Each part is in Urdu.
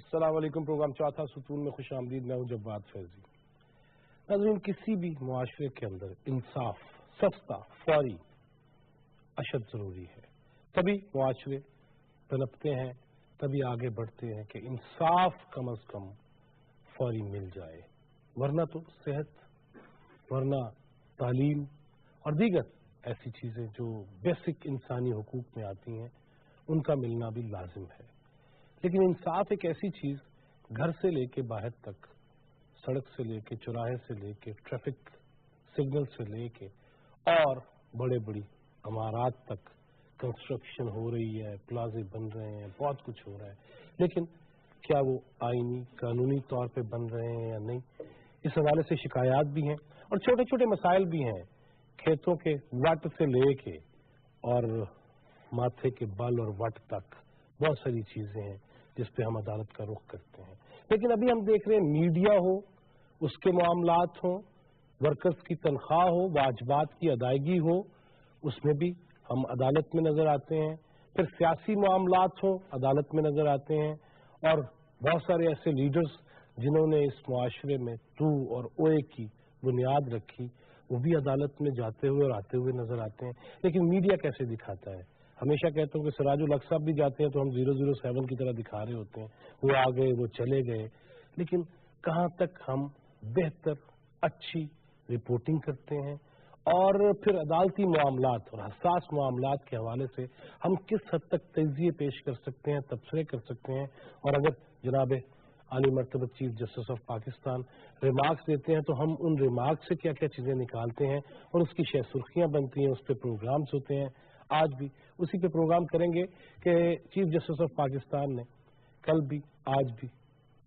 السلام علیکم. پروگرام چوتھا ستون میں خوش آمدید. میں ہوں جواد فیضی. ناظرین، کسی بھی معاشرے کے اندر انصاف سستا فوری اشد ضروری ہے. تبھی معاشرے پنپتے ہیں، تبھی آگے بڑھتے ہیں کہ انصاف کم از کم فوری مل جائے، ورنہ تو صحت، ورنہ تعلیم اور دیگر ایسی چیزیں جو بیسک انسانی حقوق میں آتی ہیں ان کا ملنا بھی لازم ہے. لیکن انصاف ایک ایسی چیز گھر سے لے کے باہر تک، سڑک سے لے کے چوراہے سے لے کے ٹریفک سگنل سے لے کے اور بڑے بڑی عمارات تک کنسٹرکشن ہو رہی ہے، پلازے بن رہے ہیں، بہت کچھ ہو رہا ہے. لیکن کیا وہ آئینی قانونی طور پہ بن رہے ہیں یا نہیں، اس حوالے سے شکایات بھی ہیں اور چھوٹے چھوٹے مسائل بھی ہیں. کھیتوں کے وٹ سے لے کے اور ماتھے کے بل اور وٹ تک بہت ساری چیزیں ہیں جس پہ ہم عدالت کا رخ کرتے ہیں. لیکن ابھی ہم دیکھ رہے ہیں میڈیا ہو، اس کے معاملات ہوں، ورکرز کی تنخواہ ہو، واجبات کی ادائیگی ہو، اس میں بھی ہم عدالت میں نظر آتے ہیں. پھر سیاسی معاملات ہوں، عدالت میں نظر آتے ہیں. اور بہت سارے ایسے لیڈرز جنہوں نے اس معاشرے میں تو اور اوے کی بنیاد رکھی، وہ بھی عدالت میں جاتے ہوئے اور آتے ہوئے نظر آتے ہیں. لیکن میڈیا کیسے دکھاتا ہے؟ ہمیشہ کہتا ہوں کہ سراج الحق صاحب بھی جاتے ہیں تو ہم 007 کی طرح دکھا رہے ہوتے ہیں، وہ آ گئے، وہ چلے گئے. لیکن کہاں تک ہم بہتر اچھی رپورٹنگ کرتے ہیں، اور پھر عدالتی معاملات اور حساس معاملات کے حوالے سے ہم کس حد تک تجزیے پیش کر سکتے ہیں، تبصرے کر سکتے ہیں. اور اگر جناب عالی مرتبہ chief justice of Pakistan remarks دیتے ہیں تو ہم ان ریمارکس سے کیا کیا چیزیں نکالتے ہیں اور اس کی شہ سرخیاں بنتی ہیں، اس پہ پروگرامز ہوتے ہیں. آج بھی اسی پہ پروگرام کریں گے کہ چیف جسٹس آف پاکستان نے کل بھی آج بھی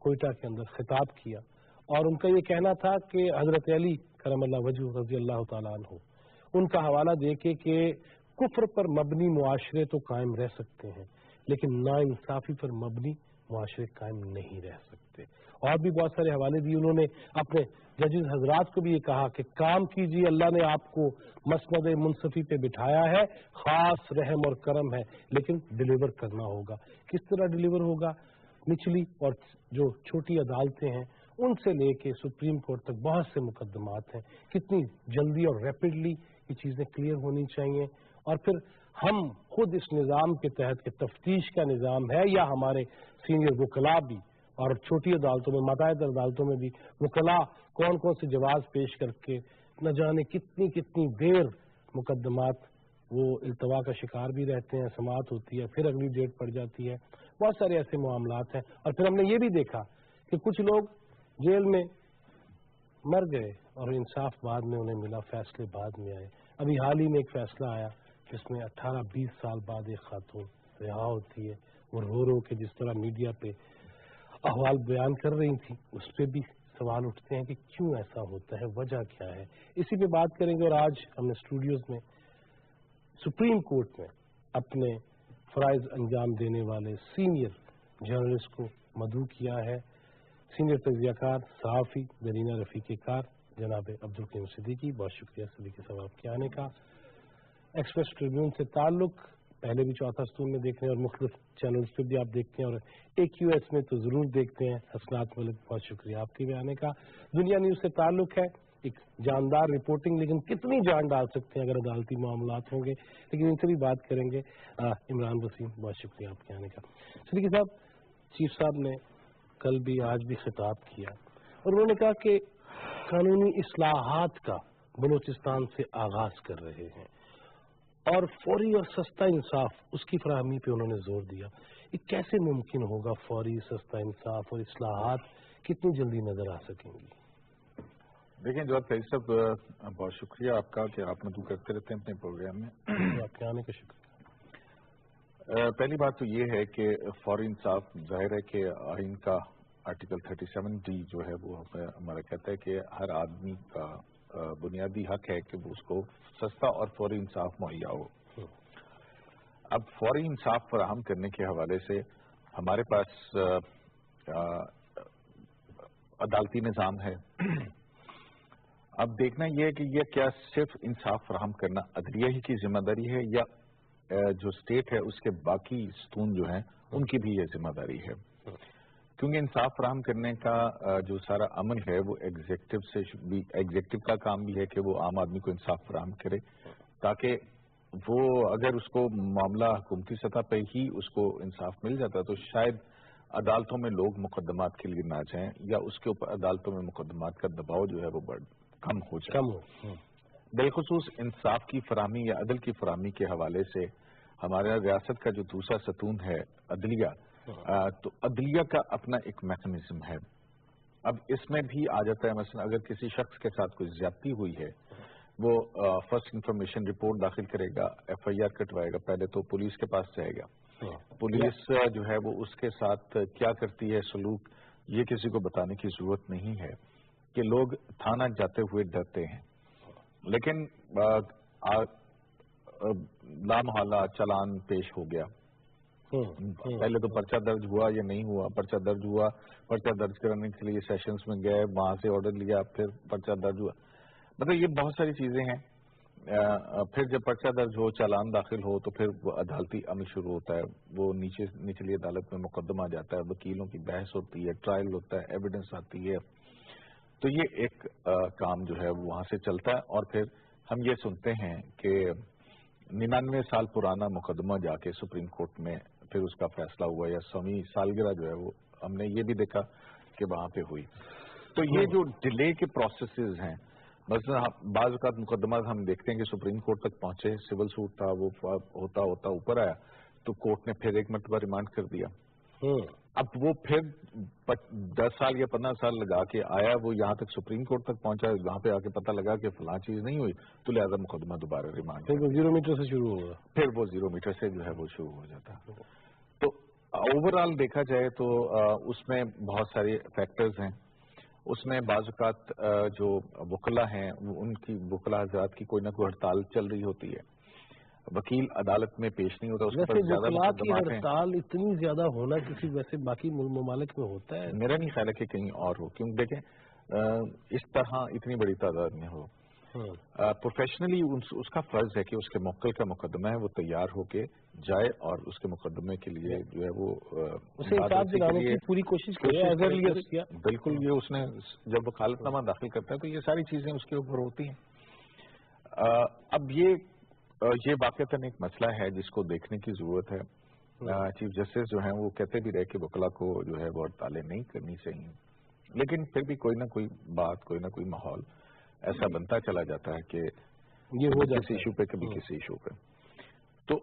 کوئٹہ کے اندر خطاب کیا، اور ان کا یہ کہنا تھا کہ حضرت علی کرم اللہ وجہ رضی اللہ تعالیٰ عنہ، ان کا حوالہ دے کے کہ کفر پر مبنی معاشرے تو قائم رہ سکتے ہیں لیکن نا انصافی پر مبنی معاشرے قائم نہیں رہ سکتے. اور بھی بہت سارے حوالے دیے. انہوں نے اپنے ججز حضرات کو بھی یہ کہا کہ کام کیجیے، اللہ نے آپ کو مسند منصفی پہ بٹھایا ہے، خاص رحم اور کرم ہے، لیکن ڈیلیور کرنا ہوگا. کس طرح ڈیلیور ہوگا؟ نچلی اور جو چھوٹی عدالتیں ہیں ان سے لے کے سپریم کورٹ تک بہت سے مقدمات ہیں، کتنی جلدی اور ریپڈلی یہ چیزیں کلیئر ہونی چاہیے. اور پھر ہم خود اس نظام کے تحت کہ تفتیش کا نظام ہے، یا ہمارے سینئر وکلاء بھی، اور چھوٹی عدالتوں میں، ماتحت عدالتوں میں بھی وکلاء کون کون سے جواز پیش کر کے نہ جانے کتنی کتنی دیر مقدمات وہ التوا کا شکار بھی رہتے ہیں، سماعت ہوتی ہے، پھر اگلی ڈیٹ پڑ جاتی ہے. بہت سارے ایسے معاملات ہیں. اور پھر ہم نے یہ بھی دیکھا کہ کچھ لوگ جیل میں مر گئے اور انصاف بعد میں انہیں ملا، فیصلے بعد میں آئے. ابھی حال ہی میں ایک فیصلہ آیا جس میں 18-20 سال بعد ایک خاتون رہا ہوتی ہے. وہ رو رو کے جس طرح میڈیا پہ احوال بیان کر رہی تھی، اس پہ بھی سوال اٹھتے ہیں کہ کیوں ایسا ہوتا ہے، وجہ کیا ہے. اسی پہ بات کریں گے. اور آج ہم نے اسٹوڈیوز میں سپریم کورٹ میں اپنے فرائض انجام دینے والے سینئر جرنلسٹ کو مدعو کیا ہے. سینئر تجزیہ کار صحافی زرینہ رفیق کار جناب عبدالقیوم صدیقی، بہت شکریہ صدیقی صاحب آپ کے آنے کا. ایکسپریس ٹریبیون سے تعلق پہلے بھی چوتھا ستون میں دیکھ رہے ہیں اور مختلف چینلز پہ بھی آپ دیکھتے ہیں، اور AQS میں تو ضرور دیکھتے ہیں. حسنات ملک، بہت شکریہ آپ کے بھی آنے کا. دنیا نیوز سے تعلق ہے، ایک جاندار رپورٹنگ، لیکن کتنی جان ڈال سکتے ہیں اگر عدالتی معاملات ہوں گے، لیکن ان سے بھی بات کریں گے. عمران وسیم، بہت شکریہ آپ کے آنے کا. صدیقی صاحب، چیف صاحب نے کل بھی آج بھی خطاب کیا اور انہوں نے کہا کہ قانونی اصلاحات کا بلوچستان سے آغاز کر رہے ہیں اور فوری اور سستا انصاف اس کی فراہمی پہ انہوں نے زور دیا. یہ کیسے ممکن ہوگا؟ فوری سستا انصاف اور اصلاحات کتنی جلدی نظر آ سکیں گی؟ دیکھیں جواد فیض صاحب، بہت شکریہ آپ کا کہ آپ مدعو کرتے رہتے ہیں اپنے پروگرام میں. آپ کے آنے کا شکریہ. پہلی بات تو یہ ہے کہ فوری انصاف ظاہر ہے کہ آئین کا آرٹیکل 37D جو ہے وہ ہمارا کہتا ہے کہ ہر آدمی کا بنیادی حق ہے کہ وہ اس کو سستا اور فوری انصاف مہیا ہو. اب فوری انصاف فراہم کرنے کے حوالے سے ہمارے پاس عدالتی نظام ہے. اب دیکھنا یہ ہے کہ یہ کیا صرف انصاف فراہم کرنا عدلیہ ہی کی ذمہ داری ہے، یا جو اسٹیٹ ہے اس کے باقی ستون جو ہیں ان کی بھی یہ ذمہ داری ہے. کیونکہ انصاف فراہم کرنے کا جو سارا عمل ہے وہ ایگزیکٹو کا کام بھی ہے کہ وہ عام آدمی کو انصاف فراہم کرے، تاکہ وہ اگر اس کو معاملہ حکومتی سطح پہ ہی اس کو انصاف مل جاتا تو شاید عدالتوں میں لوگ مقدمات کے لیے نہ جائیں، یا اس کے اوپر عدالتوں میں مقدمات کا دباؤ جو ہے وہ کم ہو جائے۔ بالخصوص انصاف کی فراہمی یا عدل کی فراہمی کے حوالے سے ہمارے ریاست کا جو دوسرا ستون ہے عدلیہ، تو عدلیہ کا اپنا ایک میکنزم ہے۔ اب اس میں بھی آ جاتا ہے مثلا اگر کسی شخص کے ساتھ کوئی زیادتی ہوئی ہے، وہ فرسٹ انفارمیشن رپورٹ داخل کرے گا، ایف آئی آر کٹوائے گا، پہلے تو پولیس کے پاس جائے گا، پولیس جو ہے وہ اس کے ساتھ کیا کرتی ہے سلوک، یہ کسی کو بتانے کی ضرورت نہیں ہے کہ لوگ تھانہ جاتے ہوئے ڈرتے ہیں، لیکن لامحالہ چلان پیش ہو گیا، پہلے تو پرچہ درج ہوا یا نہیں ہوا، پرچہ درج ہوا، پرچہ درج کرنے کے لیے سیشنز میں گئے، وہاں سے آرڈر لیا، پھر پرچہ درج ہوا، مطلب یہ بہت ساری چیزیں ہیں۔ پھر جب پرچہ درج ہو، چالان داخل ہو، تو پھر وہ عدالتی عمل شروع ہوتا ہے، وہ نچلی عدالت میں مقدمہ جاتا ہے، وکیلوں کی بحث ہوتی ہے، ٹرائل ہوتا ہے، ایویڈنس آتی ہے، تو یہ ایک کام جو ہے وہ وہاں سے چلتا ہے، اور پھر ہم یہ سنتے ہیں کہ 99 سال پرانا مقدمہ جا کے سپریم کورٹ میں پھر اس کا فیصلہ ہوا، یا 100ویں سالگرہ جو ہے وہ ہم نے یہ بھی دیکھا کہ وہاں پہ ہوئی۔ تو یہ جو ڈیلے کے پروسیسز ہیں، مثلا بعض اوقات مقدمات ہم دیکھتے ہیں کہ سپریم کورٹ تک پہنچے، سول سوٹ تھا، وہ ہوتا اوپر آیا تو کورٹ نے پھر ایک مرتبہ ریمانڈ کر دیا، اب وہ پھر 10 سال یا 15 سال لگا کے آیا، وہ یہاں تک سپریم کورٹ تک پہنچا، وہاں پہ آ کے پتہ لگا کہ فلاں چیز نہیں ہوئی، تو لہذا مقدمہ دوبارہ ریمانڈ، پھر وہ 0 میٹر سے شروع ہوگا، پھر وہ 0 میٹر سے جو ہے وہ شروع ہو جاتا۔ تو اوور آل دیکھا جائے تو اس میں بہت سارے فیکٹرز ہیں، اس میں بعض اوقات جو وکلا ہیں ان کی وکلا حضرات کی کوئی نہ کوئی ہڑتال چل رہی ہوتی ہے، وکیل عدالت میں پیش نہیں ہوتا، اس کے پاس زیادہ مقدمات ہیں۔ ہڑتال اتنی زیادہ ہونا کسی ویسے باقی ممالک میں ہوتا ہے؟ میرا نہیں خیال ہے کہ کہیں اور ہو، کیونکہ دیکھیں اس طرح اتنی بڑی تعداد میں ہو، پروفیشنلی اس کا فرض ہے کہ اس کے موکل کا مقدمہ ہے وہ تیار ہو کے جائے اور اس کے مقدمے کے لیے جو ہے وہ پوری کوشش کرے۔ بالکل، یہ اس نے جب وکالت نامہ داخل کرتا ہے تو یہ ساری چیزیں اس کے اوپر ہوتی ہیں۔ اب یہ واقعتاً ایک مسئلہ ہے جس کو دیکھنے کی ضرورت ہے۔ چیف جسٹس جو ہیں وہ کہتے بھی رہے کہ وکلا کو جو ہے وہ ہڑتالیں نہیں کرنی چاہیے، لیکن پھر بھی کوئی نہ کوئی بات، کوئی نہ کوئی ماحول ایسا بنتا چلا جاتا ہے کہ یہ ہو جائے کسی ایشو پہ، کبھی کسی ایشو پہ۔ تو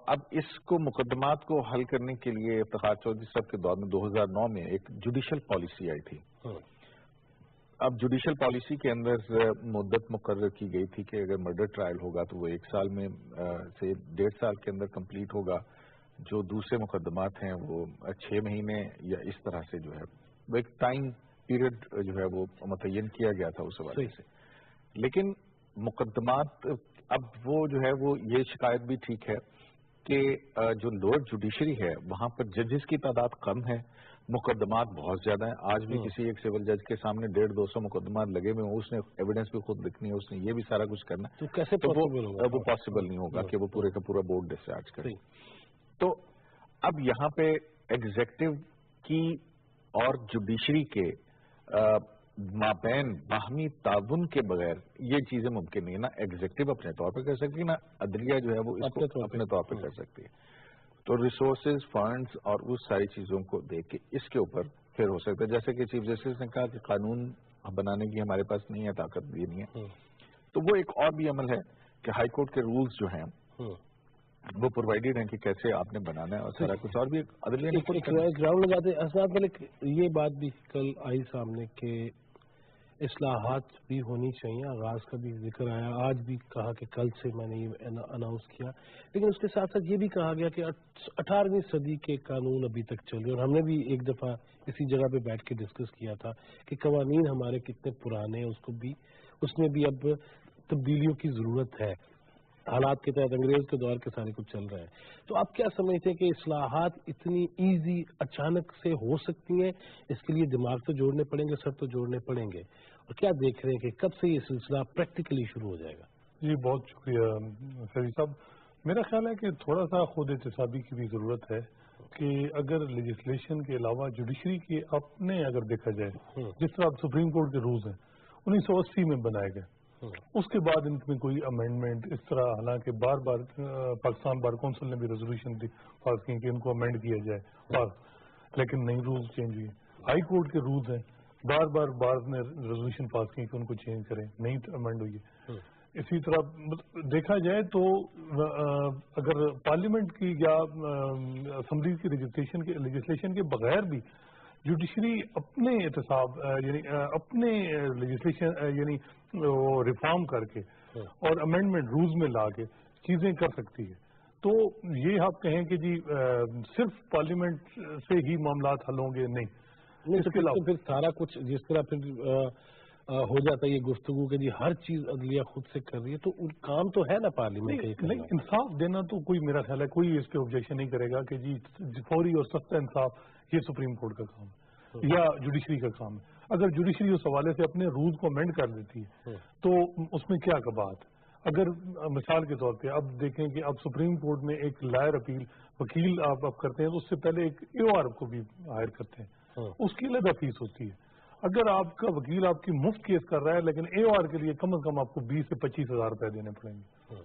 اب اس کو مقدمات کو حل کرنے کے لیے افتخار چودھری صاحب کے دور میں 2009 میں ایک جوڈیشل پالیسی آئی تھی۔ اب جوڈیشل پالیسی کے اندر مدت مقرر کی گئی تھی کہ اگر مرڈر ٹرائل ہوگا تو وہ 1 سال میں سے 1.5 سال کے اندر کمپلیٹ ہوگا، جو دوسرے مقدمات ہیں وہ 6 مہینے یا اس طرح سے جو ہے وہ ایک ٹائم پیریڈ جو ہے وہ متعین کیا گیا تھا اس حوالے سے۔ لیکن مقدمات اب وہ جو ہے وہ یہ شکایت بھی ٹھیک ہے کہ جو لوور جوڈیشری ہے وہاں پر ججز کی تعداد کم ہے، مقدمات بہت زیادہ ہیں۔ آج بھی کسی ایک سول جج کے سامنے 150-200 مقدمات لگے ہوئے ہیں، اس نے ایویڈنس بھی خود لکھنی ہے، اس نے یہ بھی سارا کچھ کرنا ہے، تو کیسے وہ پاسبل نہیں ہوگا کہ وہ پورے کا پورا بورڈ ڈسچارج کرے۔ تو اب یہاں پہ ایگزیکٹو کی اور جوڈیشری کے مابین باہمی تعاون کے بغیر یہ چیزیں ممکن نہیں ہے، نہ ایگزیکٹو اپنے طور پہ کر سکتی ہے، نہ عدلیہ جو ہے وہ اس کو اپنے طور پہ کر سکتی ہے۔ تو ریسورسز، فنڈز اور اس ساری چیزوں کو دیکھ کے اس کے اوپر پھر ہو سکتا ہے، جیسے کہ چیف جسٹس نے کہا کہ قانون بنانے کی ہمارے پاس نہیں ہے، طاقت بھی نہیں ہے، تو وہ ایک اور بھی عمل ہے کہ ہائی کورٹ کے رولز جو ہیں وہ پرووائڈیڈ ہیں کہ کیسے آپ نے بنانا ہے، اور سارا کچھ اور بھی عدلیہ نے گراؤنڈ لگاتے اسناد ملک۔ یہ بات بھی کل آئی سامنے کہ اصلاحات بھی ہونی چاہیے، آغاز کا بھی ذکر آیا، آج بھی کہا کہ کل سے میں نے یہ اناؤنس کیا، لیکن اس کے ساتھ ساتھ یہ بھی کہا گیا کہ 18ویں صدی کے قانون ابھی تک چل رہے ہیں، اور ہم نے بھی ایک دفعہ اسی جگہ پہ بیٹھ کے ڈسکس کیا تھا کہ قوانین ہمارے کتنے پرانے ہیں، اس میں بھی اب تبدیلیوں کی ضرورت ہے، حالات کے تحت انگریز کے دور کے سارے کچھ چل رہے ہیں۔ تو آپ کیا سمجھتے ہیں کہ اصلاحات اتنی ایزی اچانک سے ہو سکتی ہیں؟ اس کے لیے دماغ تو جوڑنے پڑیں گے، سر تو جوڑنے پڑیں گے، اور کیا دیکھ رہے ہیں کہ کب سے یہ سلسلہ پریکٹیکلی شروع ہو جائے گا؟ جی بہت شکریہ فیض صاحب۔ میرا خیال ہے کہ تھوڑا سا خود احتسابی کی بھی ضرورت ہے، کہ اگر لیجسلیشن کے علاوہ جوڈیشری کے اپنے اگر دیکھا جائے جس طرح اب سپریم کورٹ کے رولز ہیں 1980 میں بنائے گئے، اس کے بعد ان میں کوئی امینڈمنٹ اس طرح، حالانکہ بار بار پاکستان بار کونسل نے بھی ریزولوشن پاس کی کہ ان کو امینڈ کیا جائے، لیکن نئی رولز چینج ہوئے۔ ہائی کورٹ کے رولز ہیں، بار بار نے ریزولوشن پاس کی کہ ان کو چینج کریں، نہیں امینڈ ہوئی ہے۔ اسی طرح دیکھا جائے تو اگر پارلیمنٹ کی یا اسمبلی کی لیجسلیشن کے بغیر بھی جوڈیشری اپنے احتساب یعنی اپنے لیجسلیشن یعنی ریفارم کر کے اور امینڈمنٹ رولز میں لا کے چیزیں کر سکتی ہے، تو یہ آپ کہیں کہ جی صرف پارلیمنٹ سے ہی معاملات حل ہوں گے؟ نہیں، اس کے علاوہ پھر سارا کچھ جس طرح پھر ہو جاتا ہے یہ گفتگو کہ جی ہر چیز عدلیہ خود سے کر رہی ہے، تو ان کام تو ہے نا پارلیمنٹ؟ نہیں، انصاف دینا تو کوئی، میرا خیال ہے کوئی اس پہ آبجیکشن نہیں کرے گا کہ جی فوری اور سستا انصاف یہ سپریم کورٹ کا کام ہے یا جوڈیشری کا کام ہے۔ اگر جوڈیشری اس حوالے سے اپنے رولز کو امینڈ کر دیتی ہے تو اس میں کیا بات ہے؟ اگر مثال کے طور پہ اب دیکھیں کہ اب سپریم کورٹ میں ایک لائر اپیل وکیل آپ کرتے ہیں تو اس سے پہلے ایک AOR کو بھی ہائر کرتے ہیں، اس کی علیحدہ فیس ہوتی ہے۔ اگر آپ کا وکیل آپ کی مفت کیس کر رہا ہے لیکن AOR کے لیے کم از کم آپ کو 20 سے 25 ہزار روپے دینے پڑیں گے۔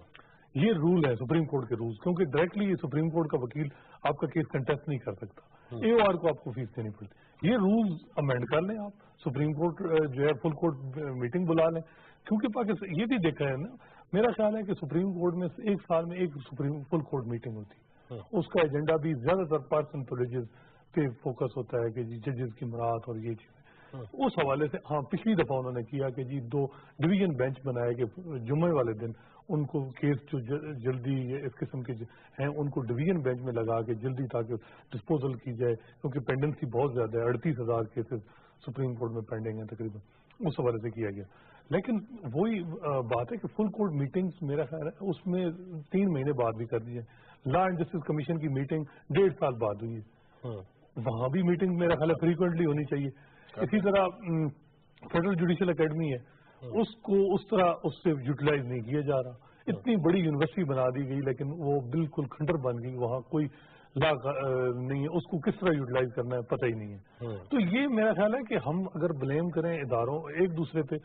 یہ رول ہے سپریم کورٹ کے رولز، کیونکہ ڈائریکٹلی سپریم کورٹ کا وکیل آپ کا کیس کنٹیسٹ نہیں کر سکتا، AOR کو آپ کو فیس دینی پڑتی۔ یہ رولز امینڈ کر لیں آپ، سپریم کورٹ جو ہے فل کورٹ میٹنگ بلا لیں، کیونکہ پاکستان یہ بھی دیکھا ہے نا، میرا خیال ہے کہ سپریم کورٹ میں ایک سال میں ایک سپریم فل کورٹ میٹنگ ہوتی ہے، اس کا ایجنڈا بھی زیادہ تر پرسن پریویلیجز پہ فوکس ہوتا ہے کہ جی ججز کی مراعات اور یہ چیزیں۔ اس حوالے سے ہاں پچھلی دفعہ انہوں نے کیا کہ جی 2 ڈویژن بینچ بنائے کہ جمعے والے دن ان کو کیس جو جلدی اس قسم کے ہیں ان کو ڈویژن بینچ میں لگا کے جلدی تاکہ ڈسپوزل کی جائے، کیونکہ پینڈنسی بہت زیادہ ہے، 38,000 کیسز سپریم کورٹ میں پینڈنگ ہیں تقریباً، اس حوالے سے کیا گیا۔ لیکن وہی بات ہے کہ فل کورٹ میٹنگز میرا خیال ہے اس میں 3 مہینے بعد بھی کر دی جائے۔ لا اینڈ جسٹس کمیشن کی میٹنگ 1.5 سال بعد ہوئی ہے، وہاں بھی میٹنگ میرا خیال ہے فریکوینٹلی ہونی چاہیے۔ اسی طرح فیڈرل جوڈیشل اکیڈمی ہے، اس کو اس طرح اس سے یوٹیلائز نہیں کیا جا رہا۔ اتنی بڑی یونیورسٹی بنا دی گئی لیکن وہ بالکل کھنڈر بن گئی، وہاں کوئی لا نہیں ہے، اس کو کس طرح یوٹیلائز کرنا ہے پتہ ہی نہیں ہے۔ تو یہ میرا خیال ہے کہ ہم اگر بلیم کریں اداروں ایک دوسرے پہ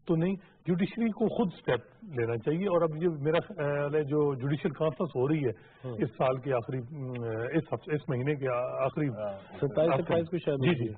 تو نہیں، جوڈیشری کو خود سٹیپ لینا چاہیے۔ اور اب یہ میرا خیال ہے جو جوڈیشل کانفرنس ہو رہی ہے اس سال کے آخری اس مہینے کے آخری 27-28 کو شاید، جی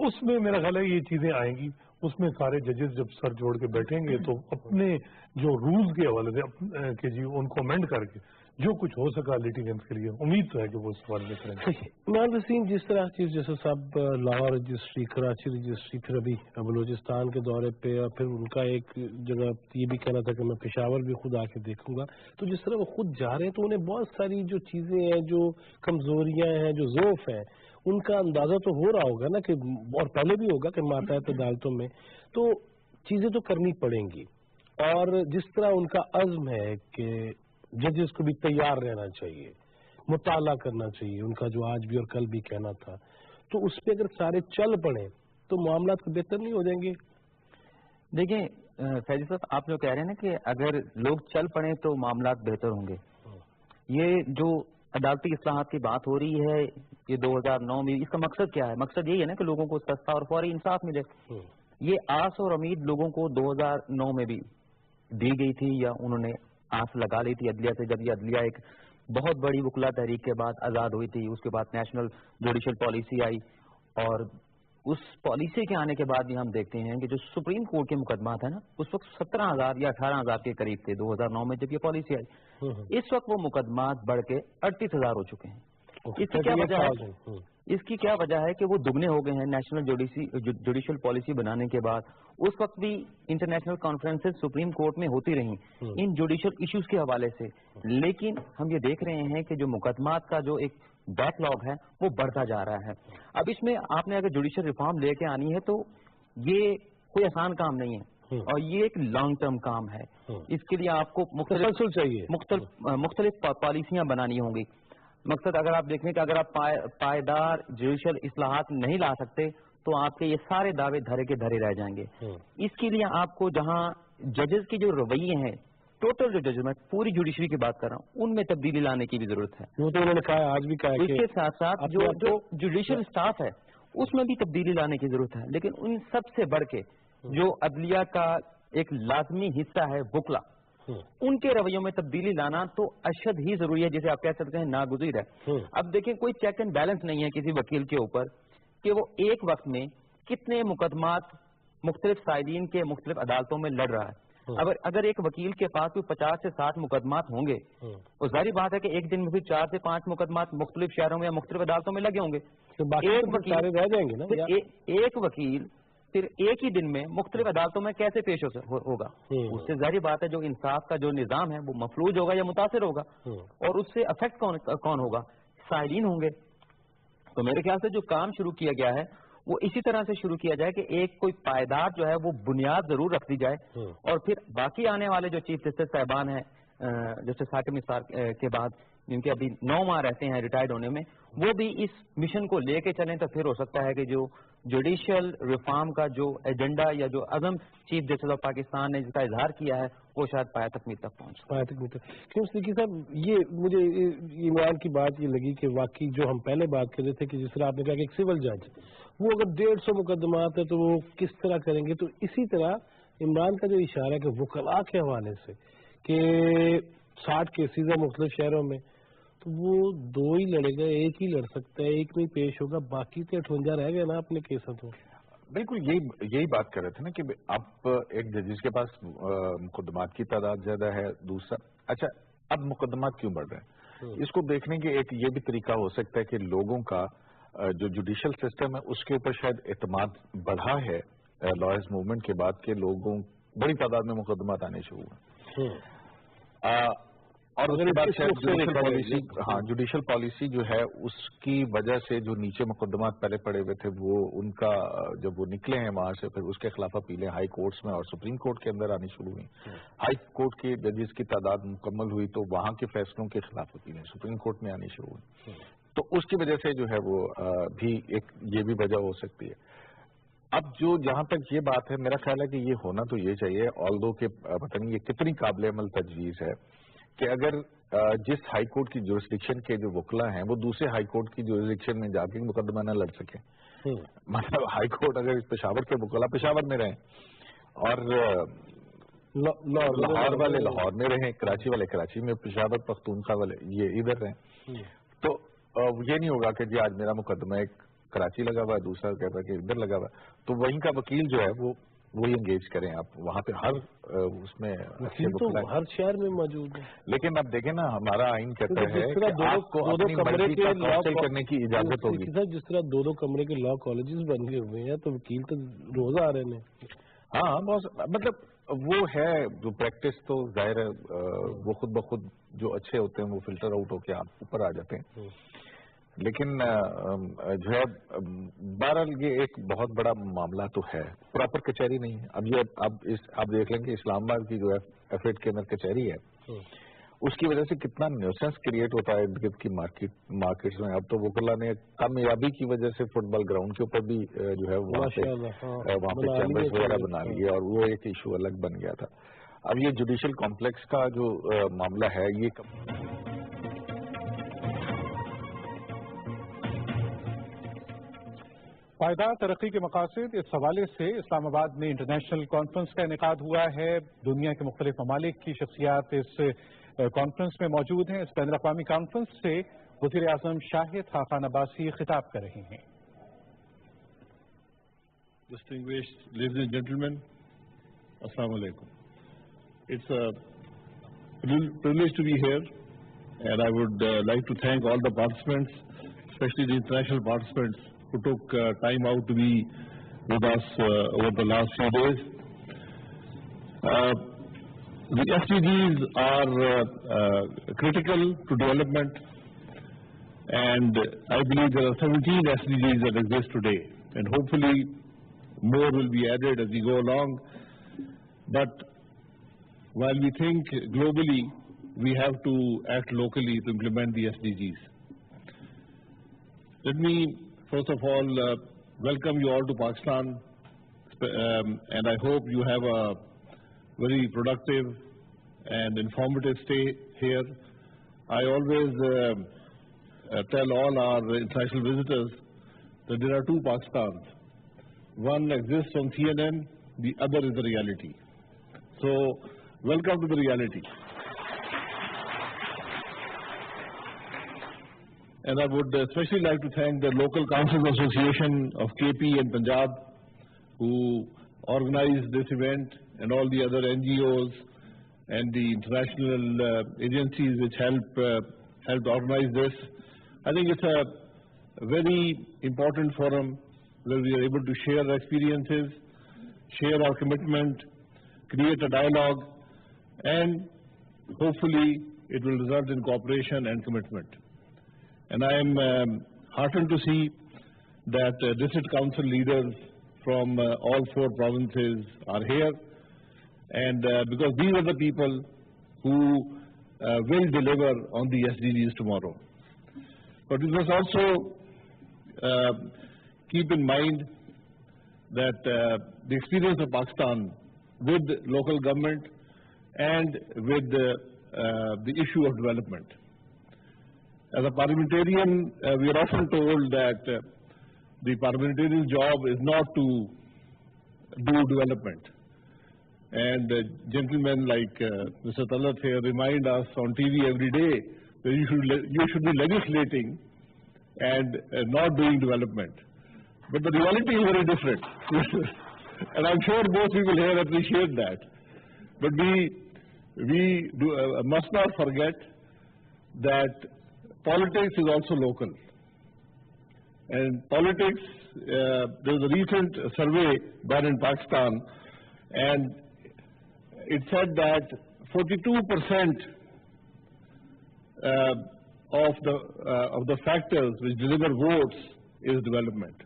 اس میں میرا خیال ہے یہ چیزیں آئیں گی، اس میں سارے ججز جب سر جوڑ کے بیٹھیں گے تو اپنے جو رولز کے حوالے سے کہ جی ان کو امینڈ کر کے جو کچھ ہو سکا لیٹیگنٹس کے لیے امید تو ہے کہ وہ اس سوال میں کریں گے۔ عمران وسیم، جس طرح چیف جسٹس صاحب لاہور رجسٹری، کراچی رجسٹری، پھر ابھی بلوچستان کے دورے پہ، اور پھر ان کا ایک جگہ یہ بھی کہنا تھا کہ میں پشاور بھی خود آ کے دیکھوں گا، تو جس طرح وہ خود جا رہے ہیں تو انہیں بہت ساری جو چیزیں ہیں، جو کمزوریاں ہیں، جو ضعف ہیں، ان کا اندازہ تو ہو رہا ہوگا نا کہ، اور پہلے بھی ہوگا کہ ماتحت عدالتوں میں تو چیزیں تو کرنی پڑیں گی، اور جس طرح ان کا عزم ہے کہ ججز کو بھی تیار رہنا چاہیے، مطالعہ کرنا چاہیے، ان کا جو آج بھی اور کل بھی کہنا تھا، تو اس پہ اگر سارے چل پڑیں تو معاملات بہتر نہیں ہو جائیں گے؟ دیکھیں فیضی صاحب، آپ جو کہہ رہے ہیں نا کہ اگر لوگ چل پڑیں تو معاملات بہتر ہوں گے، یہ جو عدالتی اصلاحات کی بات ہو رہی ہے یہ 2009 میں، اس کا مقصد کیا ہے؟ مقصد یہی ہے نا کہ لوگوں کو سستا اور فوری انصاف ملے۔ یہ آس اور امید لوگوں کو 2009 میں بھی دی گئی تھی، یا انہوں نے آس لگا لی تھی عدلیہ سے، جب یہ عدلیہ ایک بہت بڑی وکلا تحریک کے بعد آزاد ہوئی تھی، اس کے بعد نیشنل جوڈیشل پالیسی آئی، اور اس پالیسی کے آنے کے بعد بھی ہم دیکھتے ہیں کہ جو سپریم کورٹ کے مقدمات ہیں نا، اس وقت 17,000 یا 18,000 کے قریب تھے 2009 میں جب یہ پالیسی آئی، اس وقت وہ مقدمات بڑھ کے 38,000 ہو چکے ہیں۔ اس کی کیا وجہ ہے کہ وہ دگنے ہو گئے ہیں نیشنل جوڈیشل پالیسی بنانے کے بعد۔ اس وقت بھی انٹرنیشنل کانفرنسز سپریم کورٹ میں ہوتی رہیں ان جوڈیشل ایشوز کے حوالے سے، لیکن ہم یہ دیکھ رہے ہیں کہ جو مقدمات کا جو ایک بیک لاگ ہے وہ بڑھتا جا رہا ہے۔ اب اس میں آپ نے اگر جوڈیشل ریفارم لے کے آنی ہے تو یہ کوئی آسان کام نہیں ہے، اور یہ ایک لانگ ٹرم کام ہے۔ اس کے لیے آپ کو مختلف پالیسیاں بنانی ہوں گی۔ مقصد اگر آپ دیکھیں کہ اگر آپ پائیدار جوڈیشل اصلاحات نہیں لا سکتے تو آپ کے یہ سارے دعوے دھرے کے دھرے رہ جائیں گے۔ اس کے لیے آپ کو جہاں ججز کی جو رویے ہیں ٹوٹل جو ججز میں پوری جوڈیشری کی بات کر رہا ہوں ان میں تبدیلی لانے کی بھی ضرورت ہے. وہ تو انہوں نے کہا آج بھی کہا اس کے ساتھ ساتھ جو جوڈیشل اسٹاف ہے اس میں بھی تبدیلی لانے کی ضرورت ہے. لیکن ان سب سے بڑھ کے جو عدلیہ کا ایک لازمی حصہ ہے وکلا, ان کے رویوں میں تبدیلی لانا تو اشد ہی ضروری ہے, جسے آپ کہہ سکتے ہیں ناگزیر ہے. اب دیکھیں کوئی چیک اینڈ بیلنس نہیں ہے کسی وکیل کے اوپر کہ وہ ایک وقت میں کتنے مقدمات مختلف سائلین کے مختلف عدالتوں میں لڑ رہا ہے. اگر ایک وکیل کے پاس کوئی 50 سے 60 مقدمات ہوں گے تو ظاہری بات ہے کہ ایک دن میں بھی 4 سے 5 مقدمات مختلف شہروں میں یا مختلف عدالتوں میں لگے ہوں گے. ایک وکیل پھر ایک ہی دن میں مختلف عدالتوں میں کیسے پیش ہوگا؟ اس سے ظاہری بات ہے جو انصاف کا جو نظام ہے وہ مفلوج ہوگا یا متاثر ہوگا, اور اس سے افیکٹ کون ہوگا؟ سائلین ہوں گے. تو میرے خیال سے جو کام شروع کیا گیا ہے وہ اسی طرح سے شروع کیا جائے کہ ایک کوئی پائیدار جو ہے وہ بنیاد ضرور رکھ دی جائے, اور پھر باقی آنے والے جو چیف جسٹس صاحبان ہیں جیسے ثاقب نثار کے بعد جن کے ابھی 9 ماہ رہتے ہیں ریٹائرڈ ہونے میں, وہ بھی اس مشن کو لے کے چلیں تو پھر ہو سکتا ہے کہ جو جوڈیشل ریفارم کا جو ایجنڈا یا جو عزم چیف جسٹس آف پاکستان نے جس کا اظہار کیا ہے وہ شاید پایا تکمیل تک پہنچ. کیوں صدیقی صاحب, یہ مجھے عمران کی بات یہ لگی کہ واقعی جو ہم پہلے بات کر رہے تھے کہ جس طرح آپ نے کہا کہ ایک سول جج وہ اگر 150 مقدمات ہے تو وہ کس طرح کریں گے, تو اسی طرح عمران کا جو اشارہ ہے کہ وکلاء کے حوالے سے کہ 60 کیسز ہیں مختلف شہروں میں, تو وہ 2 ہی لڑے گا, ایک ہی لڑ سکتا ہے, ایک میں پیش ہوگا, باقی کے 58 رہ گئے نا اپنے کیسوں. تو بالکل یہی بات کر رہے تھے نا کہ اب ایک ججز کے پاس مقدمات کی تعداد زیادہ ہے. دوسرا, اچھا اب مقدمات کیوں بڑھ رہے ہیں, اس کو دیکھنے کے ایک یہ بھی طریقہ ہو سکتا ہے کہ لوگوں کا جو جوڈیشل سسٹم ہے اس کے اوپر شاید اعتماد بڑھا ہے لائرز موومنٹ کے بعد کہ لوگوں بڑی تعداد میں مقدمات آنے شروع ہوئے, اور اس کے بعد شاید جوڈیشل پالیسی جو ہے اس کی وجہ سے جو نیچے مقدمات پہلے پڑے ہوئے تھے وہ ان کا جب وہ نکلے ہیں وہاں سے پھر اس کے خلاف اپیلیں ہائی کورٹس میں اور سپریم کورٹ کے اندر آنی شروع ہوئی. ہائی کورٹ کے ججز کی تعداد مکمل ہوئی تو وہاں کے فیصلوں کے خلاف اپیلیں سپریم کورٹ میں آنی شروع ہوئی, تو اس کی وجہ سے جو ہے وہ بھی ایک یہ بھی وجہ ہو سکتی ہے. اب جو جہاں تک یہ بات ہے میرا خیال ہے کہ یہ ہونا تو یہ چاہیے, آلدو کہ پتہ نہیں یہ کتنی قابل عمل تجویز ہے کہ اگر جس ہائی کورٹ کی جورسڈکشن کے جو وکلا ہیں وہ دوسرے ہائی کورٹ کی جورسڈکشن میں جا کے مقدمہ نہ لڑ سکیں, مطلب ہائی کورٹ اگر پشاور کے وکلا پشاور میں رہیں اور لاہور والے لاہور میں رہیں, کراچی والے کراچی میں, پشاور پختونخوا والے یہ ادھر رہیں, تو یہ نہیں ہوگا کہ جی آج میرا مقدمہ ایک کراچی لگا ہوا ہے دوسرا کہتا ہے کہ ادھر لگا ہوا ہے, تو وہیں کا وکیل جو ہے وہی انگیج کریں آپ وہاں پہ ہر اس میں ہر شہر میں موجود ہے. لیکن اب دیکھیں نا ہمارا آئین کہتا ہے کہ آپ کو اپنی مرضی کا فیصلہ کرنے کی اجازت ہوگی. جس طرح 2 کمرے کے لا کالجز بن گئے ہوئے ہیں تو وکیل تو روز آ رہے ہیں. ہاں بہت مطلب وہ ہے جو پریکٹس تو ظاہر ہے وہ خود بخود جو اچھے ہوتے ہیں وہ فلٹر آؤٹ ہو کے آپ اوپر آ جاتے ہیں, لیکن جو ہے بہرحال یہ ایک بہت بڑا معاملہ تو ہے, پراپر کچہری نہیں ہے. اب یہ آپ دیکھ لیں کہ اسلام آباد کی جو ایف ایڈ کے اندر کچہری ہے اس کی وجہ سے کتنا نیوسنس کریٹ ہوتا ہے ارد گرد کی مارکیٹس میں. اب تو وکلا نے کامیابی کی وجہ سے فٹ بال گراؤنڈ کے اوپر بھی جو ہے وہاں پہ چیمبرز وغیرہ بنا لیے اور وہ ایک ایشو الگ بن گیا تھا. اب یہ جوڈیشل کمپلیکس کا جو معاملہ ہے یہ پائیدار ترقی کے مقاصد اس حوالے سے اسلام آباد میں انٹرنیشنل کانفرنس کا انعقاد ہوا ہے. دنیا کے مختلف ممالک کی شخصیات اس کانفرنس میں موجود ہیں. اس بین الاقوامی کانفرنس سے وزیر اعظم شاہد خاقان عباسی خطاب کر رہے ہیں. Distinguished ladies and gentlemen, Assalamu alaikum. It's a privilege to be here, and I would like to thank all the participants, especially the international participants who took time out to be with us over the last few days. The SDGs are critical to development, and I believe there are 17 SDGs that exist today, and hopefully more will be added as we go along. But while we think globally, we have to act locally to implement the SDGs. Let me first of all welcome you all to Pakistan, and I hope you have a very productive and informative stay here. I always tell all our international visitors that there are two Pakistans. One exists on CNN, the other is the reality. So, welcome to the reality. And I would especially like to thank the Local Councils Association of KP and Punjab who organized this event, and all the other NGOs and the international agencies which helped organize this. I think it's a very important forum where we are able to share our experiences, share our commitment, create a dialogue, and hopefully it will result in cooperation and commitment. And I am heartened to see that district council leaders from all 4 provinces are here, and because these are the people who will deliver on the SDGs tomorrow. But we must also keep in mind that the experience of Pakistan with local government and with the issue of development. As a parliamentarian, we are often told that the parliamentarian's job is not to do development. And gentlemen like Mr. Talat here remind us on TV every day that you should be legislating and not doing development. But the reality is very different. And I'm sure most people here appreciate that. But we must not forget that politics is also local. And politics, there's a recent survey done in Pakistan, and it said that 42% of the factors which deliver votes is development.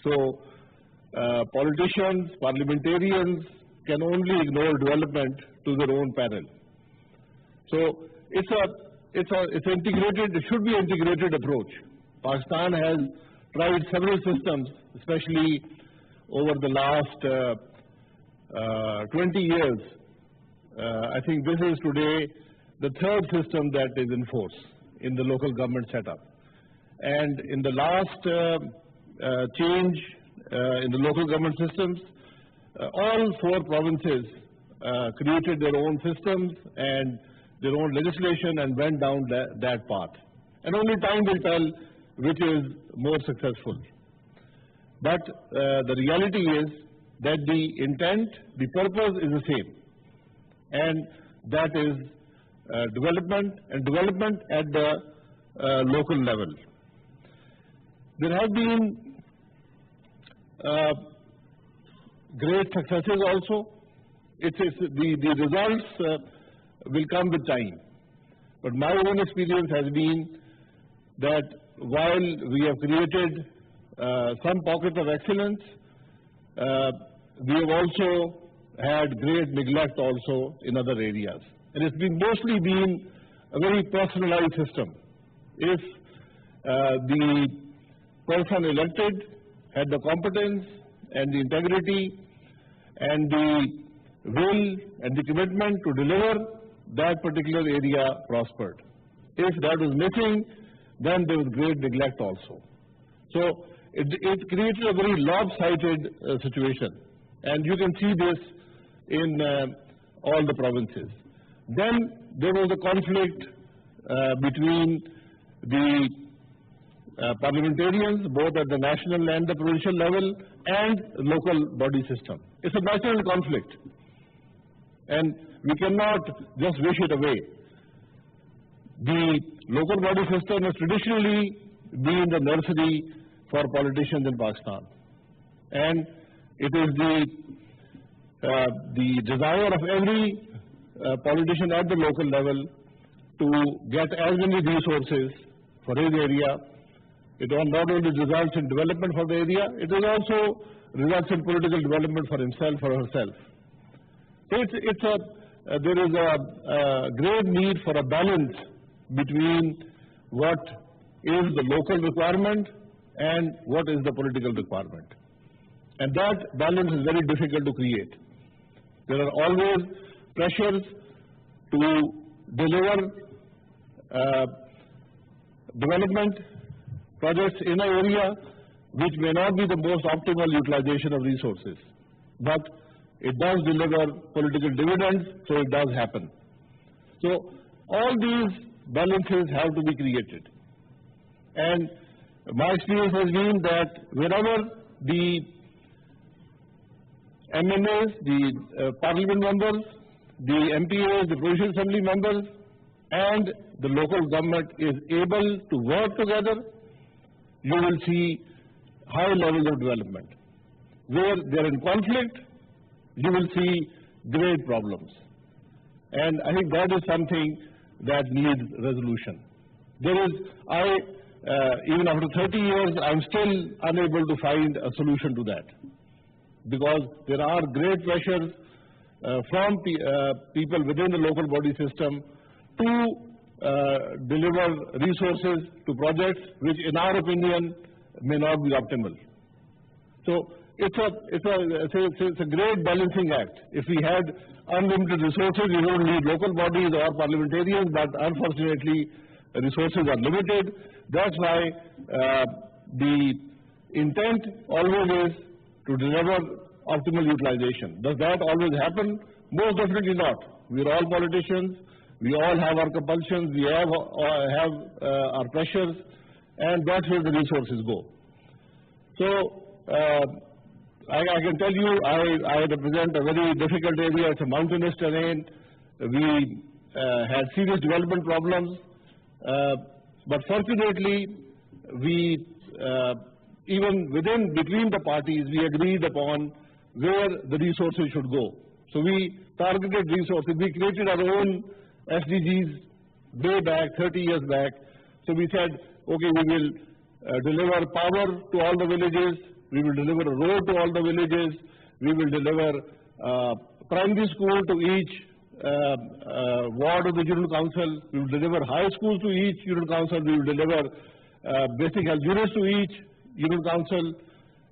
So politicians, parliamentarians can only ignore development to their own peril. So it's integrated. It should be an integrated approach. Pakistan has tried several systems, especially over the last 20 years. I think this is today the 3rd system that is in force in the local government setup. And in the last change in the local government systems, all 4 provinces created their own systems and their own legislation and went down that path. And only time will tell which is more successful. But the reality is that the intent, the purpose is the same. And that is development, and development at the local level. There have been great successes also. The results will come with time. But my own experience has been that while we have created some pockets of excellence, we have also had great neglect also in other areas. And it's mostly been a very personalized system. If the person elected had the competence and the integrity and the will and the commitment to deliver, that particular area prospered. If that was missing, then there was great neglect also. So it created a very lopsided situation. And you can see this in all the provinces. Then there was a conflict between the parliamentarians, both at the national and the provincial level, and local body system. It's a natural conflict. And we cannot just wish it away. The local body system has traditionally been the nursery for politicians in Pakistan. And it is the desire of every politician at the local level to get as many resources for his area. It not only results in development for the area, it is also results in political development for himself or herself. So there is a great need for a balance between what is the local requirement and what is the political requirement. And that balance is very difficult to create. There are always pressures to deliver development projects in an area which may not be the most optimal utilization of resources, but it does deliver political dividends, so it does happen. So all these balances have to be created. And my experience has been that wherever the MNAs, the parliament members, the MPAs, the provincial assembly members, and the local government is able to work together, you will see high levels of development. Where they are in conflict, you will see great problems. And I think that is something that needs resolution. Even after 30 years, I'm still unable to find a solution to that, because there are great pressures from people within the local body system to deliver resources to projects which, in our opinion, may not be optimal. So it's a great balancing act. If we had unlimited resources, we don't need local bodies or parliamentarians, but unfortunately, resources are limited. That's why the intent always is to deliver optimal utilization. Does that always happen? Most definitely not. We are all politicians. We all have our compulsions. We have our pressures, and that's where the resources go. So I can tell you, I represent a very difficult area. It's a mountainous terrain. We had serious development problems, but fortunately, we even between the parties, we agreed upon where the resources should go. So we targeted resources. We created our own SDGs way back, 30 years back. So we said, okay, we will deliver power to all the villages. We will deliver a road to all the villages. We will deliver primary school to each ward of the Unit Council. We will deliver high schools to each Unit Council. We will deliver basic health units to each Unit Council,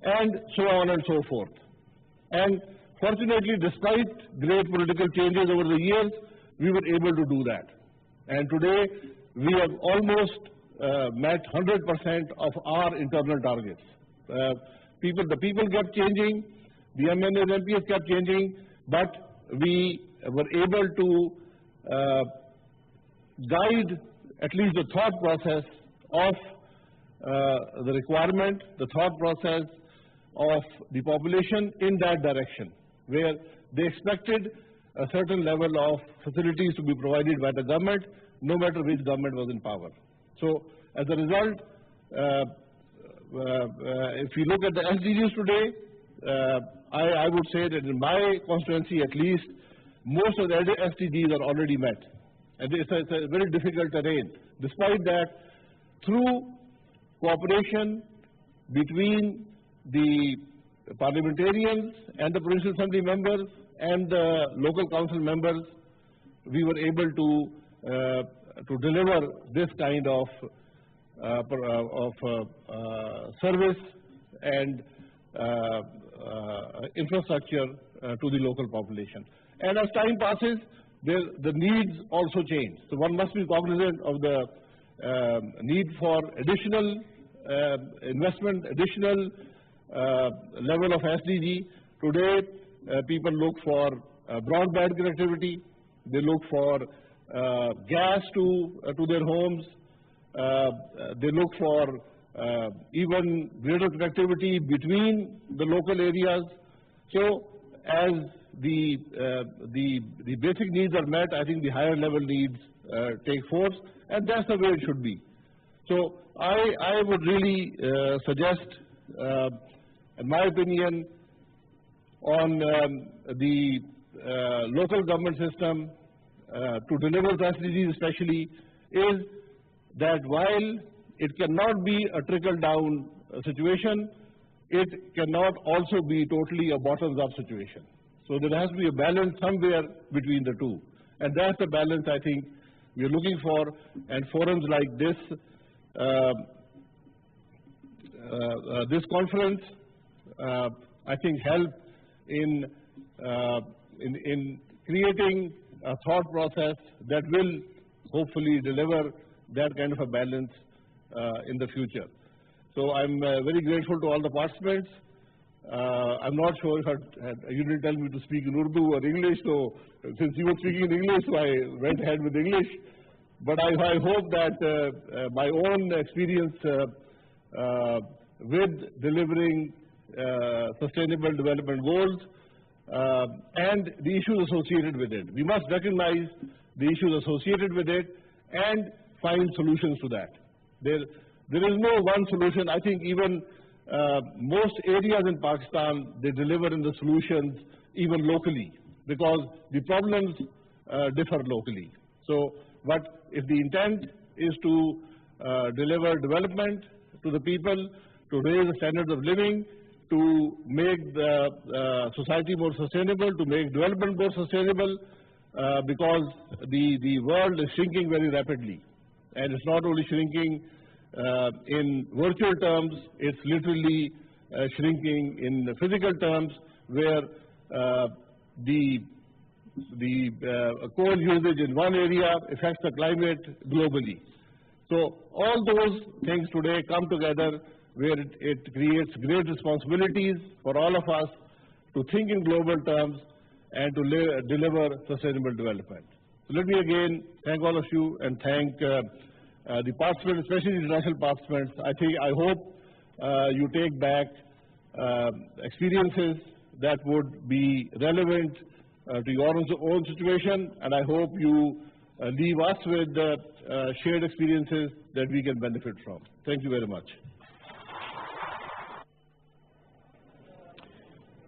and so on and so forth. And fortunately, despite great political changes over the years, we were able to do that. And today, we have almost met 100% of our internal targets. The people kept changing, the MNAs and MPs kept changing, but we were able to guide at least the thought process of the requirement, the thought process of the population in that direction, where they expected a certain level of facilities to be provided by the government, no matter which government was in power. So, as a result, if you look at the SDGs today, I would say that in my constituency at least, most of the SDGs are already met. And it's a very difficult terrain. Despite that, through cooperation between the parliamentarians and the provincial assembly members and the local council members, we were able to deliver this kind of service and infrastructure to the local population. And as time passes, the needs also change. So one must be cognizant of the need for additional investment, additional level of SDG. Today, people look for broadband connectivity. They look for gas to their homes. They look for even greater connectivity between the local areas. So, as the basic needs are met, I think the higher level needs take force, and that's the way it should be. So, I would really suggest, in my opinion, on the local government system to deliver the SDGs especially, is that while it cannot be a trickle-down situation, it cannot also be totally a bottoms-up situation. So there has to be a balance somewhere between the two. And that's the balance I think we are looking for, and forums like this, this conference, I think help in creating a thought process that will hopefully deliver that kind of a balance in the future. So I'm very grateful to all the participants. I'm not sure if you didn't tell me to speak in Urdu or English, so since you were speaking in English, so I went ahead with English. But I hope that my own experience with delivering sustainable development goals and the issues associated with it. We must recognize the issues associated with it and find solutions to that. There is no one solution. I think even most areas in Pakistan, they deliver in the solutions even locally, because the problems differ locally. So, but if the intent is to deliver development to the people, to raise the standards of living, to make the society more sustainable, to make development more sustainable, because the world is shrinking very rapidly. And it's not only shrinking in virtual terms, it's literally shrinking in physical terms, where the coal usage in one area affects the climate globally. So all those things today come together, where it creates great responsibilities for all of us to think in global terms and to deliver sustainable development. So let me again thank all of you and thank the participants, especially the international participants. I hope you take back experiences that would be relevant to your own situation, and I hope you leave us with shared experiences that we can benefit from. Thank you very much.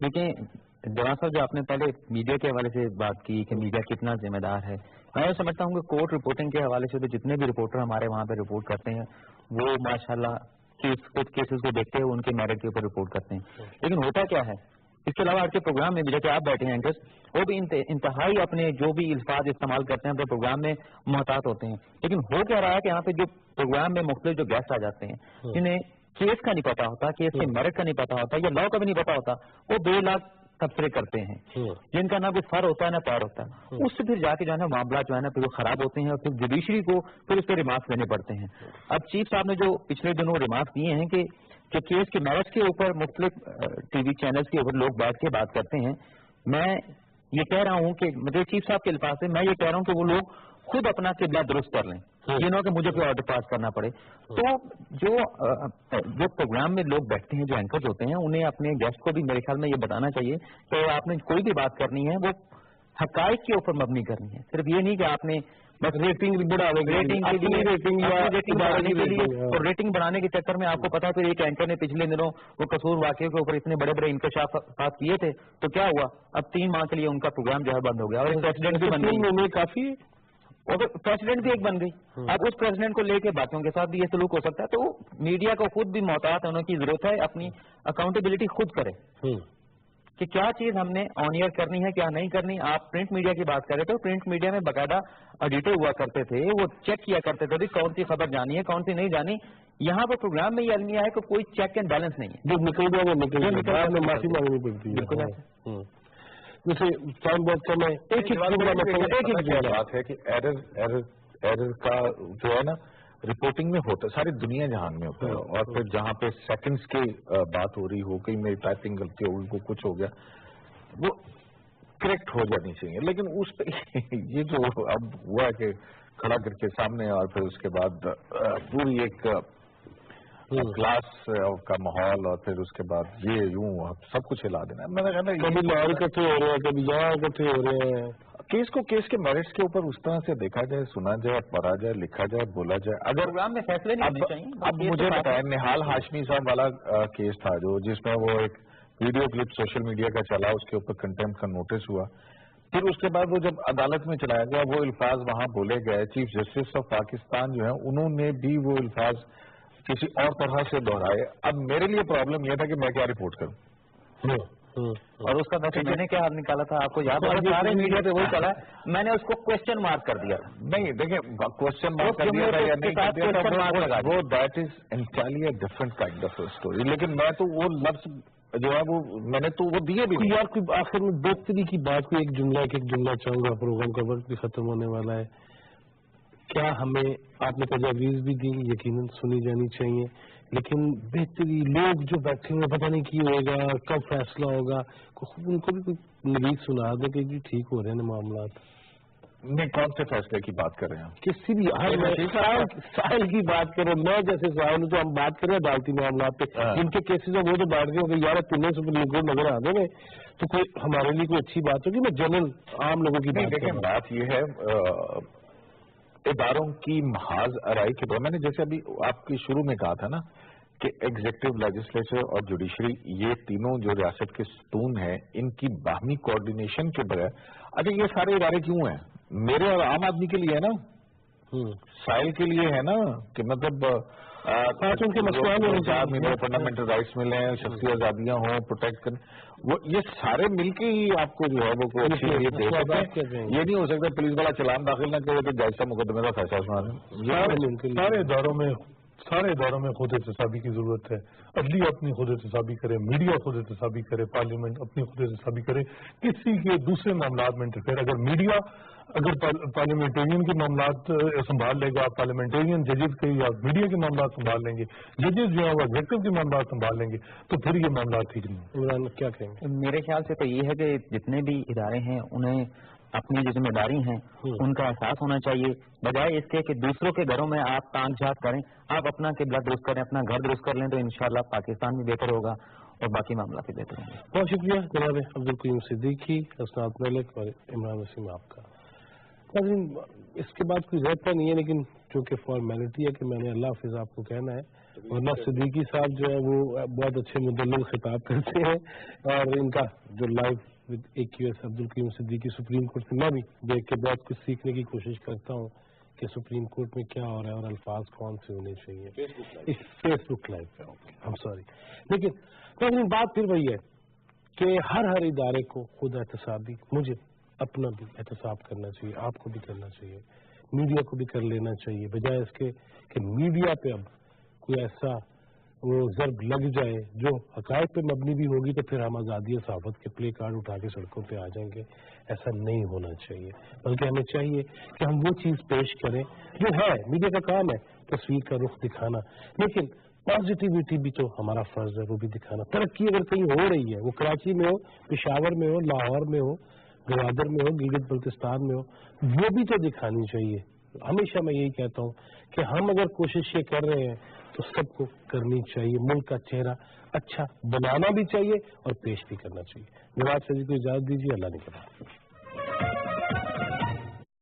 دیکھیں جوان صاحب، جو آپ نے پہلے میڈیا کے حوالے سے بات کی کہ میڈیا کتنا ذمہ دار ہے، میں سمجھتا ہوں کہ کورٹ رپورٹنگ کے حوالے سے تو جتنے بھی رپورٹر ہمارے وہاں پہ رپورٹ کرتے ہیں وہ ماشاءاللہ کچھ کیسز کو دیکھتے ہیں ان کے میرٹ کے اوپر رپورٹ کرتے ہیں، لیکن ہوتا کیا ہے اس کے علاوہ آج کے پروگرام میں بھی جیسے آپ بیٹھے ہیں اینکرز، وہ بھی انتہائی اپنے جو بھی الفاظ استعمال کرتے ہیں اپنے پروگرام میں محتاط ہوتے ہیں، لیکن ہو کیا رہا ہے کہ یہاں پہ جو پروگرام میں مختلف جو گیسٹ آ جاتے ہیں جنہیں کیس کا نہیں پتا ہوتا، کیس کے میرٹ کا نہیں پتا ہوتا یا لا کا بھی نہیں پتا ہوتا، وہ بے لاکھ تبصرے کرتے ہیں جن کا نہ کوئی فر ہوتا ہے نہ پیر ہوتا ہے، اس سے پھر جا کے جو ہے نا معاملات جو ہے نا پھر وہ خراب ہوتے ہیں اور پھر جوڈیشری کو پھر اس پہ ریمارکس دینے پڑتے ہیں۔ اب چیف صاحب نے جو پچھلے دنوں ریمارکس دیے ہیں کہ کیس کے میرٹس کے اوپر مختلف ٹی وی چینلز کے اوپر لوگ بیٹھ کے بات کرتے ہیں، میں یہ کہہ رہا ہوں کہ مجھے چیف صاحب کے الفاظ سے میں یہ کہہ رہا ہوں کہ وہ لوگ خود اپنا قبلہ درست کر لیں، یہ نہ کہ مجھے کوئی آرڈر پاس کرنا پڑے۔ تو جو پروگرام میں لوگ بیٹھتے ہیں، جو اینکرز ہوتے ہیں، انہیں اپنے گیسٹ کو بھی میرے خیال میں یہ بتانا چاہیے کہ آپ نے کوئی بھی بات کرنی ہے وہ حقائق کے اوپر مبنی کرنی ہے، صرف یہ نہیں کہ آپ نے بس ریٹنگ بڑھانے کے چکر میں آپ کو پتا پھر ایک اینکر نے پچھلے دنوں وہ قصور واقعے کے اوپر اتنے بڑے بڑے انکشافات کیے تھے تو کیا ہوا، اب 3 ماہ کے لیے ان کا پروگرام جو ہے بند ہو گیا اور ایک پریسیڈنٹ بھی بن گئی، کافی پریسیڈنٹ بھی ایک بن گئی۔ اب اس پریسیڈنٹ کو لے کے باقیوں کے ساتھ بھی یہ سلوک ہو سکتا ہے، تو میڈیا کو خود بھی محتاط ہونے کی ضرورت ہے، اپنی اکاؤنٹیبلٹی خود کرے کہ کیا چیز ہم نے آن ایئر کرنی ہے کیا نہیں کرنی۔ آپ پرنٹ میڈیا کی بات کر رہے تھے، پرنٹ میڈیا میں باقاعدہ ایڈیٹر ہوا کرتے تھے، وہ چیک کیا کرتے تھے کون سی خبر جانی ہے کون سی نہیں جانی۔ یہاں پر پروگرام میں یہ المیہ ہے کہ کوئی چیک اینڈ بیلنس نہیں ہے، جو نکل گیا وہ نکل گیا، معافی مانگنی پڑتی ہے۔ بالکل جیسے ٹائم بہت کم ہے، ایک ہی بات ہے کہ ایرر کا جو ہے نا رپورٹنگ میں ہوتا ہے، ساری دنیا جہان میں ہوتا ہے، اور پھر جہاں پہ سیکنڈز کی بات ہو رہی ہو، کہیں میری ٹائپنگ غلطی ہو گئی، کچھ ہو گیا، وہ کریکٹ ہو جانی چاہیے، لیکن اس پہ یہ جو اب ہوا ہے کہ کھڑا کر کے سامنے اور پھر اس کے بعد پوری ایک کلاس کا ماحول اور پھر اس کے بعد یہ یوں سب کچھ ہلا دینا، میں نے کہا کبھی لاہور اکٹھے ہو رہے ہیں کبھی یہاں اکٹھے ہو رہے ہیں، کیس کے میرٹس کے اوپر اس طرح سے دیکھا جائے، سنا جائے، پڑھا جائے، لکھا جائے، بولا جائے۔ اگر پروگرام میں فیصلے نہیں ہونے چاہیے۔ اب مجھے بتائیں نہال ہاشمی صاحب والا کیس تھا جو جس میں وہ ایک ویڈیو کلپ سوشل میڈیا کا چلا، اس کے اوپر کنٹمپٹ کا نوٹس ہوا، پھر اس کے بعد وہ جب عدالت میں چلایا گیا وہ الفاظ وہاں بولے گئے، چیف جسٹس آف پاکستان جو ہے انہوں نے بھی وہ الفاظ کسی اور طرح سے دہرائے۔ اب میرے لیے پرابلم یہ تھا کہ میں کیا رپورٹ کروں، اور اس کا میں نے کیا حل نکالا تھا آپ کو یاد ہے؟ سارے میڈیا پہ وہی چلا ہے، میں نے اس کو کوشچن مارک کر دیا تھا۔ نہیں دیکھیں کوشچن مارک کر دیا تھا یا نہیں کر دیا تھا، وہ that is entirely different kind of story, لیکن میں تو وہ لفظ جو ہے وہ میں نے تو وہ دیے بھی نہیں۔ یار کوئی آخر میں بہتری کی بات کو ایک جملہ چاہوں گا، پروگرام کا وقت بھی ختم ہونے والا ہے۔ کیا ہمیں آپ نے تجاویز بھی دی، یقیناً سنی جانی چاہیے، لیکن بہتری لوگ جو بیٹھے ہوئے پتہ نہیں کی ہوگا کب فیصلہ ہوگا، ان کو بھی کوئی نویز سنا دے کہ جی ٹھیک ہو رہے ہیں معاملات۔ نہیں کون سے فیصلے کی بات کر رہے ہیں؟ کسی بھی سائل کی بات کریں، میں جیسے سائل ہوں تو ہم بات کریں عدالتی معاملات پہ، جن کے کیسز ہیں وہ تو بیٹھ گئے کہ یار تینوں سپریم کورٹ نظر آ گئے تو کوئی ہمارے لیے کوئی اچھی بات ہوگی۔ میں جنرل عام لوگوں کی بات دیکھیں بات یہ ہے اداروں کی محاذ آرائی کے بعد، میں نے جیسے ابھی آپ کی شروع میں کہا تھا نا کہ ایگزیکٹو، لیجسلیچر اور جوڈیشری یہ تینوں جو ریاست کے ستون ہیں، ان کی باہمی کوآرڈینیشن کے بغیر، اچھا یہ سارے ادارے کیوں ہیں؟ میرے اور عام آدمی کے لیے ہے نا، سائل کے لیے ہے نا، کہ مطلب ان کے مسئلے فنڈامنٹل رائٹس ملیں، شخصی آزادیاں ہوں، پروٹیکٹ کریں، وہ یہ سارے مل کے ہی آپ کو جو ہے وہ یہ نہیں ہو سکتا پولیس والا چلان داخل نہ کرے تو جج صاحب مقدمے کا فیصلہ سنا دیں۔ سارے اداروں میں خود احتسابی کی ضرورت ہے، عدلیہ اپنی خود احتسابی کرے، میڈیا خود احتسابی کرے، پارلیمنٹ اپنی خود احتسابی کرے، کسی کے دوسرے معاملات میں انٹرفیئر اگر میڈیا پارلیمنٹرین کے معاملات سنبھال لے گا، پارلیمنٹرین ججز کے یا میڈیا کے معاملات سنبھال لیں گے، ججز جو ہے وہ ایگزیکٹو کے معاملات سنبھال لیں گے تو پھر یہ معاملات ٹھیک نہیں۔ کیا کہیں گے؟ میرے خیال سے تو یہ ہے کہ جتنے بھی ادارے ہیں انہیں اپنی جو ذمہ داری ہیں ان کا احساس ہونا چاہیے، بجائے اس کے کہ دوسروں کے گھروں میں آپ تانگ جھانک کریں، آپ اپنا قبلہ درست کریں، اپنا گھر درست کر لیں تو انشاءاللہ پاکستان بھی بہتر ہوگا اور باقی معاملات بھی بہتر ہوں گے۔ بہت شکریہ جناب عبدالقیوم صدیقی، اسناد ملک اور عمران وسیم آپ کا۔ اس کے بعد کوئی رہتا نہیں ہے، لیکن چونکہ فارمیلٹی ہے کہ میں نے اللہ حافظ آپ کو کہنا ہے، ورنہ صدیقی صاحب جو ہے وہ بہت اچھے مدلل خطاب کرتے ہیں، اور ان کا جو life AQS Abdul Qayyum Siddiqui supreme court سے میں بھی دیکھ کے بہت کچھ سیکھنے کی کوشش کرتا ہوں کہ سپریم کورٹ میں کیا ہو رہا ہے اور الفاظ کون سے ہونے چاہیے. فیس بک لائیو پہ ہم سوری. لیکن بات پھر وہی ہے کہ ہر ادارے کو خود احتسابی، مجھے اپنا بھی احتساب کرنا چاہیے، آپ کو بھی کرنا چاہیے، میڈیا کو بھی کر لینا چاہیے، بجائے اس کے کہ میڈیا پہ اب کوئی ایسا وہ ضرب لگ جائے جو حقائق پہ مبنی بھی ہوگی تو پھر ہم آزادی صحافت کے پلے کارڈ اٹھا کے سڑکوں پہ آ جائیں گے. ایسا نہیں ہونا چاہیے، بلکہ ہمیں چاہیے کہ ہم وہ چیز پیش کریں جو ہے. میڈیا کا کام ہے تصویر کا رخ دکھانا، لیکن پازیٹیوٹی بھی تو ہمارا فرض ہے وہ بھی دکھانا. ترقی اگر کہیں ہو رہی ہے، وہ کراچی میں ہو، پشاور میں ہو، لاہور میں ہو، گوادر میں ہو، گلگت بلتستان میں ہو، وہ بھی تو دکھانی چاہیے. ہمیشہ میں یہی کہتا ہوں کہ ہم اگر کوشش یہ کر رہے ہیں تو سب کو کرنی چاہیے. ملک کا چہرہ اچھا بنانا بھی چاہیے اور پیش بھی کرنا چاہیے. جناب سے کو اجازت دیجیے، اللہ نے کہا.